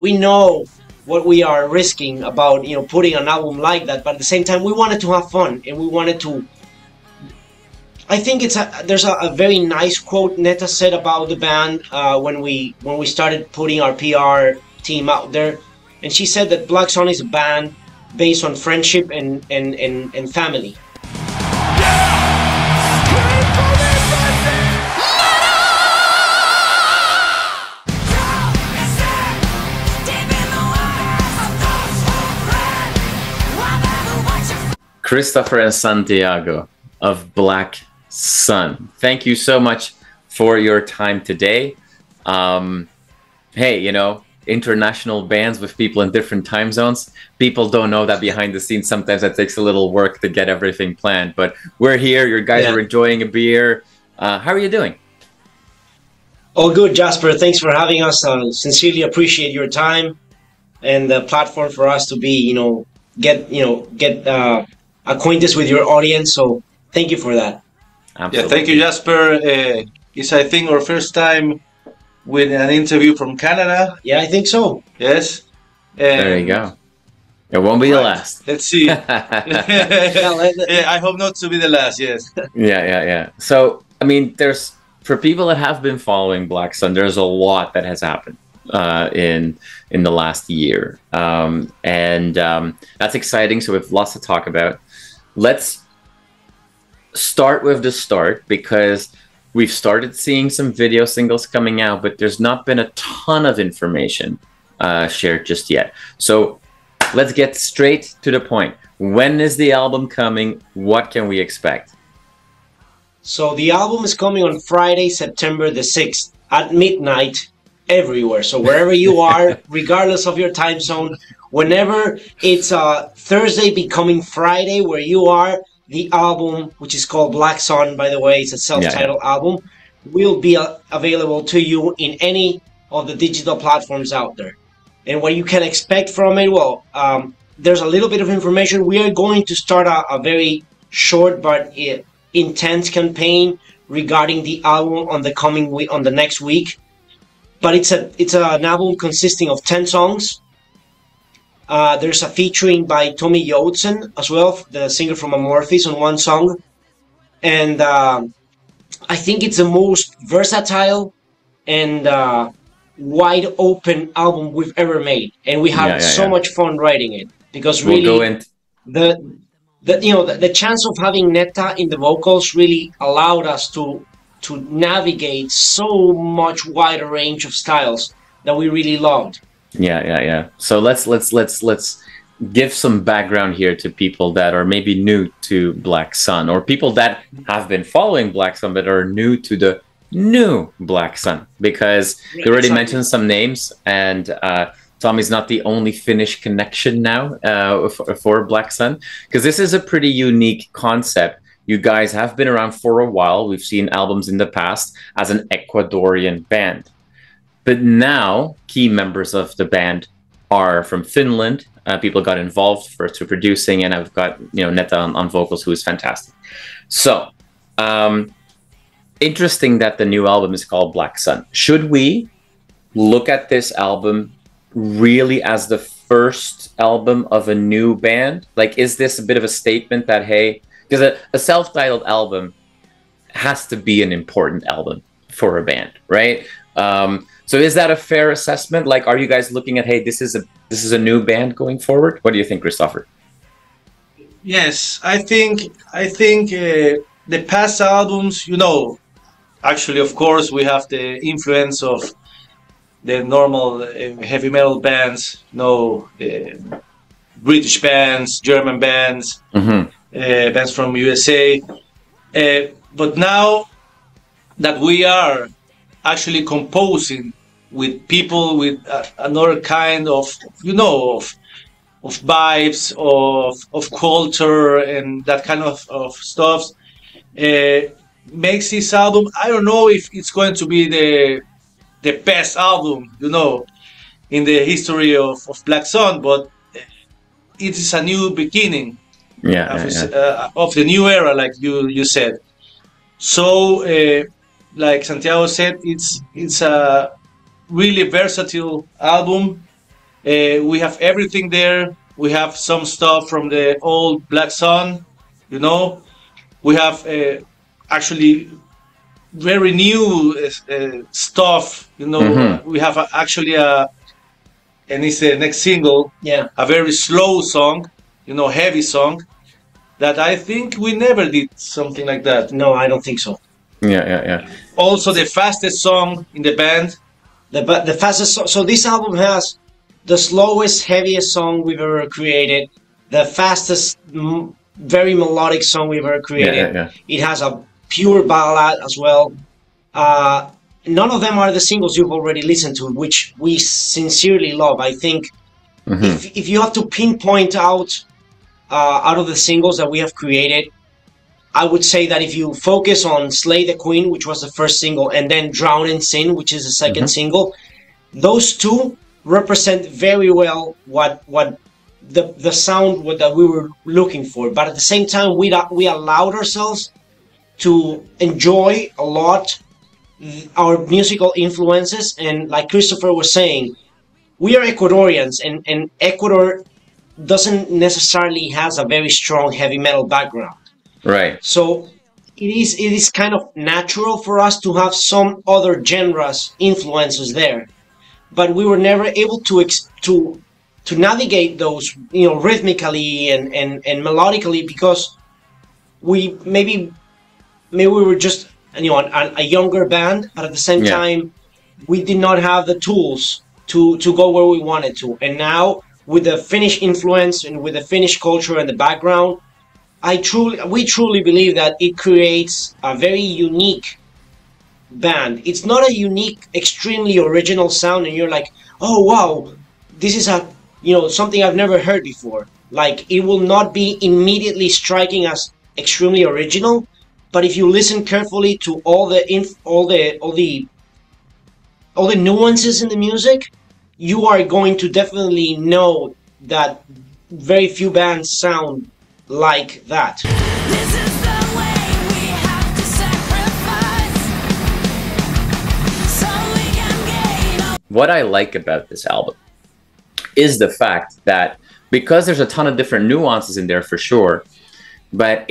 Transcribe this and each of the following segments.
We know what we are risking about, you know, putting an album like that, but at the same time, we wanted to have fun, and we wanted to. I think there's a very nice quote Netta said about the band when we started putting our PR team out there, and she said that Black Sun is a band based on friendship and family. Christopher and Santiago of Black Sun, thank you so much for your time today. Hey, you know, international bands with people in different time zones. People don't know that behind the scenes sometimes that takes a little work to get everything planned. But we're here. You guys are enjoying a beer. How are you doing? All good, Jasper. Thanks for having us. Sincerely appreciate your time and the platform for us to be, get acquainted with your audience. So thank you for that. Absolutely. Yeah, thank you, Jasper. It's, I think, our first time with an interview from Canada. Yeah, I think so. Yes. There you go. It won't be the last. Let's see. Yeah, I hope not to be the last, yes. Yeah. So, I mean, for people that have been following Black Sun, there's a lot that has happened in the last year. That's exciting. So we have lots to talk about. Let's start with the start, because we've started seeing some video singles coming out, but there's not been a ton of information shared just yet. So let's get straight to the point. When is the album coming? What can we expect? So the album is coming on Friday, September the 6th at midnight everywhere. So wherever you are, regardless of your time zone, whenever it's Thursday becoming Friday where you are, the album, which is called Black Sun, by the way, it's a self-titled album, will be available to you in any of the digital platforms out there. And what you can expect from it, well, there's a little bit of information. We are going to start a very short but intense campaign regarding the album on the next week. But it's an album consisting of 10 songs. There's a featuring by Tommy Joutsen as well, the singer from Amorphis, on one song. And I think it's the most versatile and wide open album we've ever made. And we had so much fun writing it, because really the chance of having Netta in the vocals really allowed us to navigate so much wider range of styles that we really loved. Yeah. So let's give some background here to people that are maybe new to Black Sun, or people that have been following Black Sun but are new to the new Black Sun, because you already mentioned some names, and Tommy's not the only Finnish connection now for Black Sun, because this is a pretty unique concept. You guys have been around for a while. We've seen albums in the past as an Ecuadorian band. But now, key members of the band are from Finland. People got involved to producing, and I've got Netta on vocals, who is fantastic. So, interesting that the new album is called Black Sun. Should we look at this album really as the first album of a new band? Like, is this a bit of a statement that, hey, because a self-titled album has to be an important album for a band, right? So is that a fair assessment? Like, are you guys looking at, hey, this is a new band going forward? What do you think, Christopher? Yes, I think the past albums, actually, of course, we have the influence of the normal heavy metal bands, British bands, German bands, bands from USA. But now that we are actually composing with people with another kind of vibes, of culture, and that kind of stuff, makes this album, I don't know if it's going to be the best album in the history of Black Sun, but it is a new beginning of the new era, like you said. So like Santiago said, it's a really versatile album. We have everything there. We have some stuff from the old Black Sun, you know. We have actually very new stuff, you know. Mm-hmm. We have actually and it's the next single, Yeah, a very slow song, you know, heavy song, that I think we never did something like that. no, I don't think so. Yeah. Also, the fastest song in the band. The fastest. So this album has the slowest, heaviest song we've ever created, the fastest, very melodic song we've ever created. Yeah. It has a pure ballad as well. None of them are the singles you've already listened to, which we sincerely love. I think if you have to pinpoint out of the singles that we have created, I would say that if you focus on Slay the Queen, which was the first single, and then Drown in Sin, which is the second single, those two represent very well what the sound that we were looking for. But at the same time, we allowed ourselves to enjoy a lot our musical influences. And like Christopher was saying, we are Ecuadorians, and Ecuador doesn't necessarily has a very strong heavy metal background. Right. So it is kind of natural for us to have some other genres influences there, but we were never able to navigate those, you know, rhythmically and melodically, because maybe we were just, you know, a younger band, but at the same time we did not have the tools to go where we wanted to. And now with the Finnish influence and with the Finnish culture and the background, we truly believe that it creates a very unique band. It's not a unique, extremely original sound, and you're like, oh wow, this is something I've never heard before. Like, it will not be immediately striking as extremely original, but if you listen carefully to all the nuances in the music, you are going to definitely know that very few bands sound like that. This is the way we have to sacrifice so we can gain. What I like about this album is the fact that, because there's a ton of different nuances in there for sure, but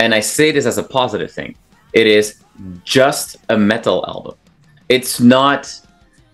and I say this as a positive thing, it is just a metal album. It's not,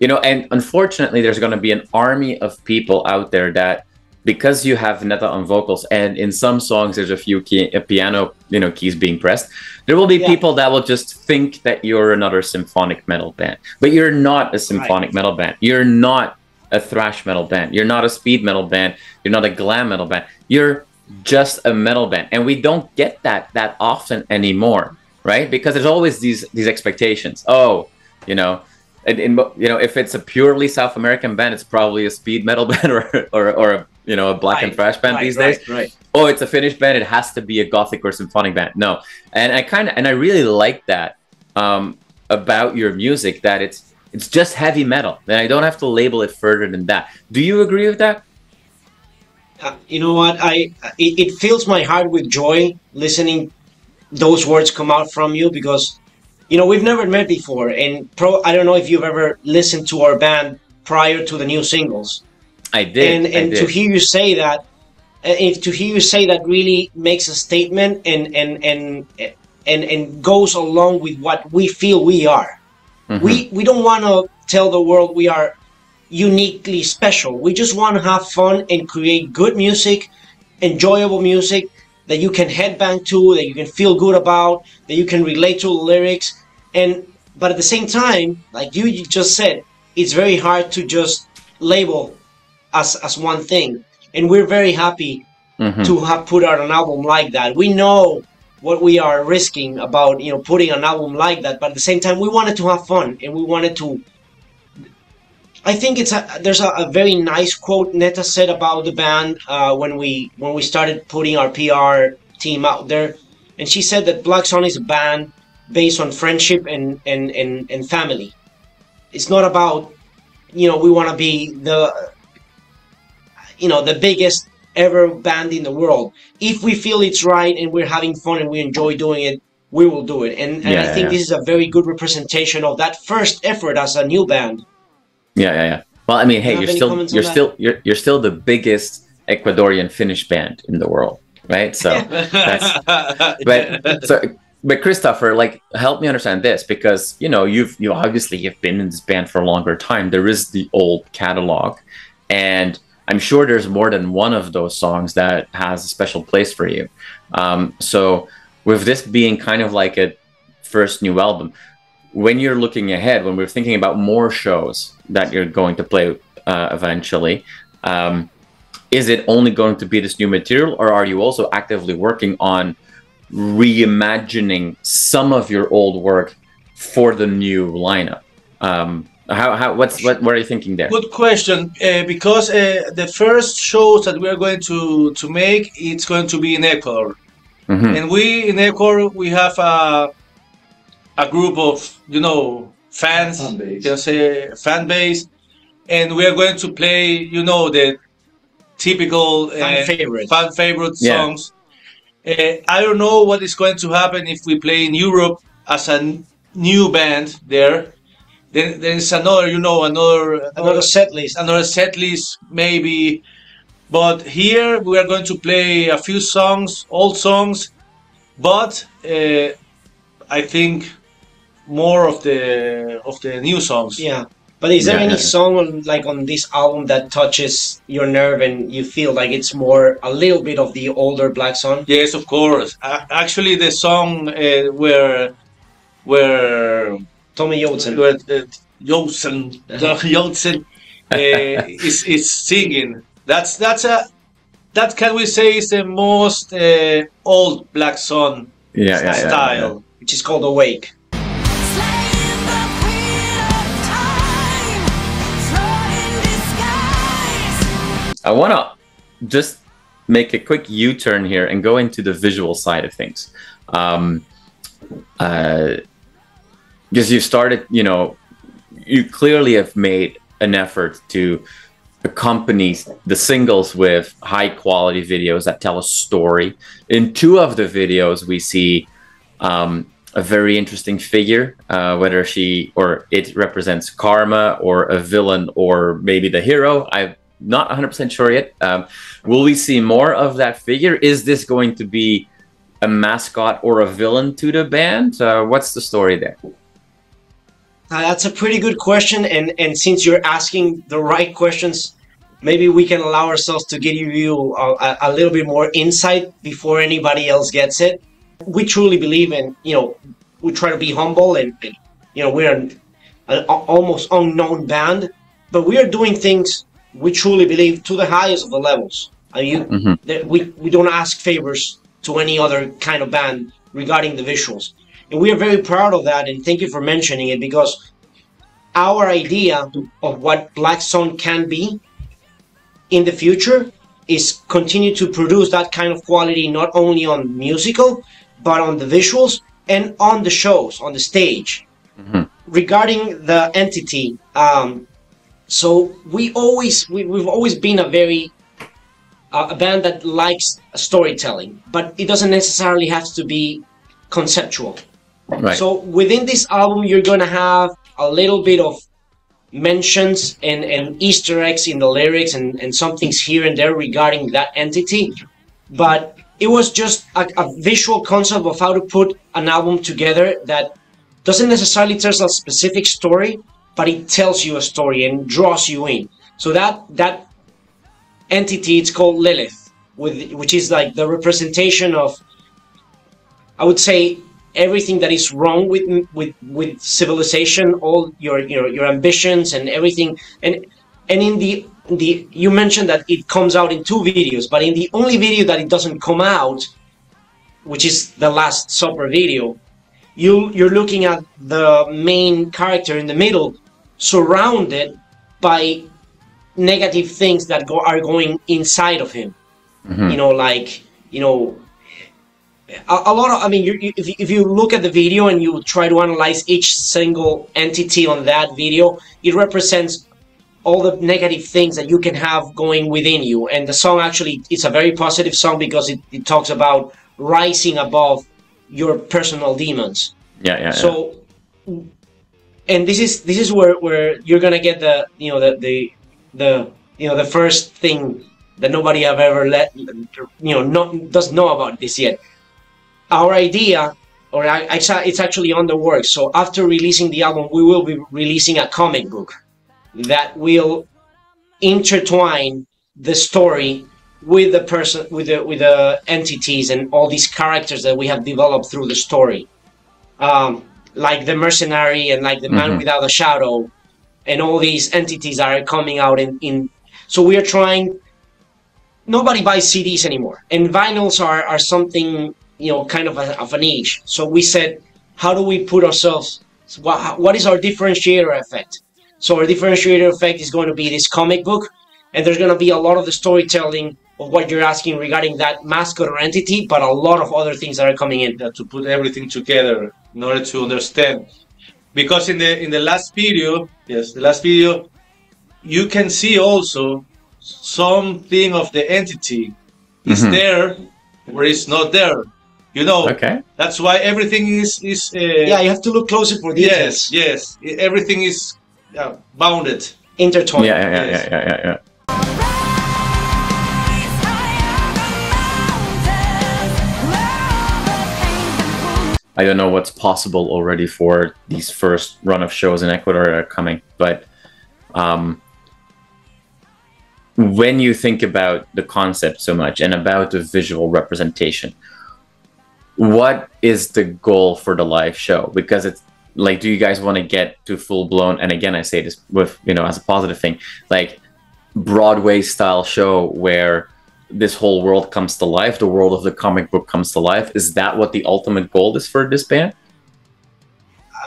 and unfortunately there's going to be an army of people out there that, because you have Netta on vocals, and in some songs there's a few piano, keys being pressed, there will be people that will just think that you're another symphonic metal band. But you're not a symphonic metal band. You're not a thrash metal band. You're not a speed metal band. You're not a glam metal band. You're just a metal band. And we don't get that often anymore, right? Because there's always these expectations. Oh, if it's a purely South American band, it's probably a speed metal band or a black and thrash band these days. Right. Oh, it's a Finnish band, it has to be a gothic or symphonic band. No. And I really like that about your music, that it's just heavy metal. And I don't have to label it further than that. Do you agree with that? You know what? It fills my heart with joy listening those words come out from you, because we've never met before, and I don't know if you've ever listened to our band prior to the new singles. I did. And to hear you say that, really makes a statement and goes along with what we feel we are. Mm-hmm. We don't want to tell the world we are uniquely special. We just want to have fun and create good music, enjoyable music that you can headbang to, that you can feel good about, that you can relate to the lyrics. But at the same time, like you just said, it's very hard to just label as one thing. And we're very happy to have put out an album like that. We know what we are risking about, putting an album like that. But at the same time, we wanted to have fun, and we wanted to. I think there's a very nice quote Netta said about the band when we started putting our PR team out there, and she said that Black Sun is a band based on friendship and family. It's not about we want to be the biggest ever band in the world. If we feel it's right and we're having fun and we enjoy doing it, we will do it. And I think this is a very good representation of that first effort as a new band. Yeah. Well, I mean, hey, have you're any still comments on you're that? still you're still the biggest Ecuadorian-Finnish band in the world, right? So that's but Christopher, like, help me understand this, because you obviously have been in this band for a longer time. There is the old catalog, and I'm sure there's more than one of those songs that has a special place for you. So with this being kind of like a first new album, when you're looking ahead, when we're thinking about more shows that you're going to play eventually, is it only going to be this new material, or are you also actively working on reimagining some of your old work for the new lineup? What are you thinking there? Good question. Because the first shows that we are going to make, it's going to be in Ecuador, and we in Ecuador we have a group of fans, fan base, and we are going to play the typical fan favorite songs. I don't know what is going to happen if we play in Europe as a new band there. Then there's another set list. Another set list maybe. But here we are going to play a few songs, old songs, but I think more of the new songs. Yeah. But is there any song on this album that touches your nerve and you feel like it's more a little bit of the older Black Sun? Yes, of course. Actually, the song where Tommy Johnson is singing. That can we say is the most old Black Sun style, which is called Awake. Slaying the queen of time, thrown in disguise. I want to just make a quick U-turn here and go into the visual side of things. Because you started, you clearly have made an effort to accompany the singles with high quality videos that tell a story. In two of the videos, we see a very interesting figure, whether she or it represents karma or a villain or maybe the hero. I'm not 100% sure yet. Will we see more of that figure? Is this going to be a mascot or a villain to the band? What's the story there? That's a pretty good question, and since you're asking the right questions, maybe we can allow ourselves to give you a little bit more insight before anybody else gets it. We truly believe in, we try to be humble, and we're an almost unknown band, but we are doing things we truly believe to the highest of the levels. We don't ask favors to any other kind of band regarding the visuals. And we are very proud of that, and thank you for mentioning it, because our idea of what Black Sun can be in the future is continue to produce that kind of quality, not only on musical, but on the visuals and on the shows, on the stage. Regarding the entity, so we've always been a band that likes storytelling, but it doesn't necessarily have to be conceptual. Right. So within this album, you're going to have a little bit of mentions and Easter eggs in the lyrics and some things here and there regarding that entity. But it was just a visual concept of how to put an album together that doesn't necessarily tell a specific story, but it tells you a story and draws you in. So that entity, it's called Lilith, which is like the representation of, I would say, everything that is wrong with civilization, all your ambitions and everything. And in the you mentioned that it comes out in 2 videos, but in the only video that it doesn't come out, which is the Last Supper video, you're looking at the main character in the middle, surrounded by negative things that are going inside of him. A lot of, if you look at the video and you try to analyze each single entity on that video, it represents all the negative things that you can have going within you. And the song actually, it's a very positive song because it talks about rising above your personal demons. So, and this is where you're gonna get the the the first thing that nobody have ever doesn't know about this yet. Our idea, it's actually on the works. So after releasing the album, we will be releasing a comic book that will intertwine the story with the person, with the entities and all these characters that we have developed through the story, like the mercenary and like the man without a shadow, and all these entities are coming out in. So we are trying. Nobody buys CDs anymore, and vinyls are something, kind of a niche. So we said, how do we put ourselves? What is our differentiator effect? So our differentiator effect is going to be this comic book, and there's going to be a lot of the storytelling of what you're asking regarding that mascot or entity, but a lot of other things that are coming in. To put everything together in order to understand, because in the last video, you can see also something of the entity is there where it's not there. Okay. That's why everything is yeah, you have to look closer for details. Yes, everything is bounded, Intertwined. Yeah. I don't know what's possible already for these first run of shows in Ecuador that are coming, but when you think about the concept so much and about the visual representation, what is the goal for the live show? Because it's like, do you guys want to get to full blown, and again I say this with as a positive thing, like Broadway style show where this whole world comes to life, the world of the comic book comes to life? Is that what the ultimate goal is for this band?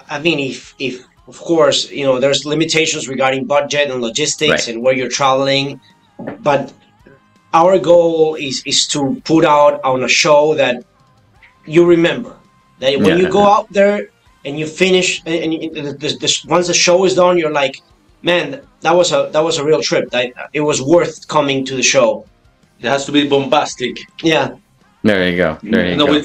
I mean, if of course, there's limitations regarding budget and logistics and where you're traveling, but our goal is to put out on a show that you remember, that when you go out there and you finish, and once the show is done, you're like, man, that was a real trip. It was worth coming to the show. It has to be bombastic. Yeah. There you go.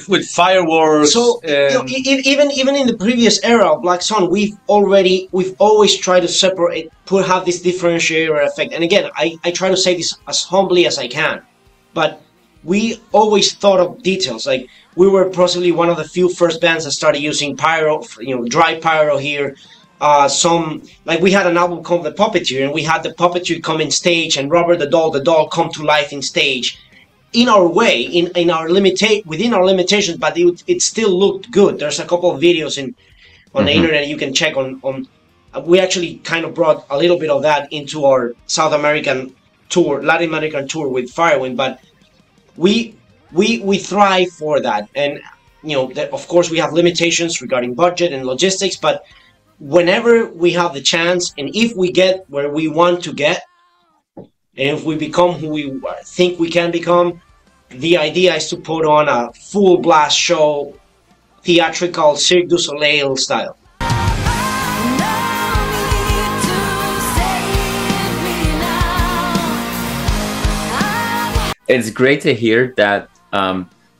With fireworks. So even in the previous era of Black Sun, we've always tried to separate, have this differentiator effect. And again, I try to say this as humbly as I can, but we always thought of details. Like, we were possibly one of the few first bands that started using pyro, dry pyro here. We had an album called The Puppeteer, and we had the puppeteer come in stage, and Robert the doll come to life in stage. In our way, within our limitations, but it still looked good. There's a couple of videos on the internet you can check on. We actually kind of brought a little bit of that into our South American tour, Latin American tour with Firewind, but we thrive for that. And of course we have limitations regarding budget and logistics, but whenever we have the chance, and if we get where we want to get, and if we become who we think we can become, the idea is to put on a full blast show, theatrical Cirque du Soleil style. It's great to hear that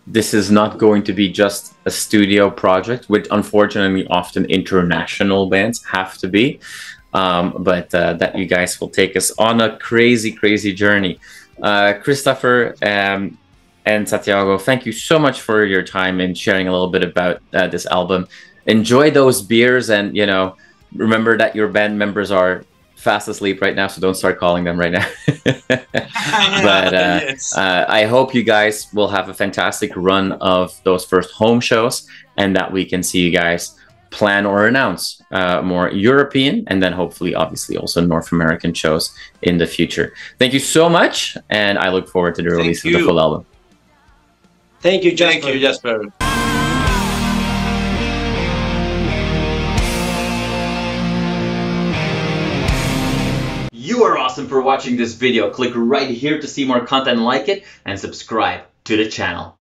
this is not going to be just a studio project, which unfortunately often international bands have to be. But that you guys will take us on a crazy, crazy journey. Christopher and Santiago, thank you so much for your time and sharing a little bit about this album. Enjoy those beers, and remember that your band members are fast asleep right now, so don't start calling them right now. But I hope you guys will have a fantastic run of those first home shows, and that we can see you guys plan or announce more European, and then hopefully obviously also North American shows in the future. Thank you so much, and I look forward to the release of the full album. Thank you, Jasper. Thank you, Jasper. You are awesome for watching this video. Click right here to see more content like it, and subscribe to the channel.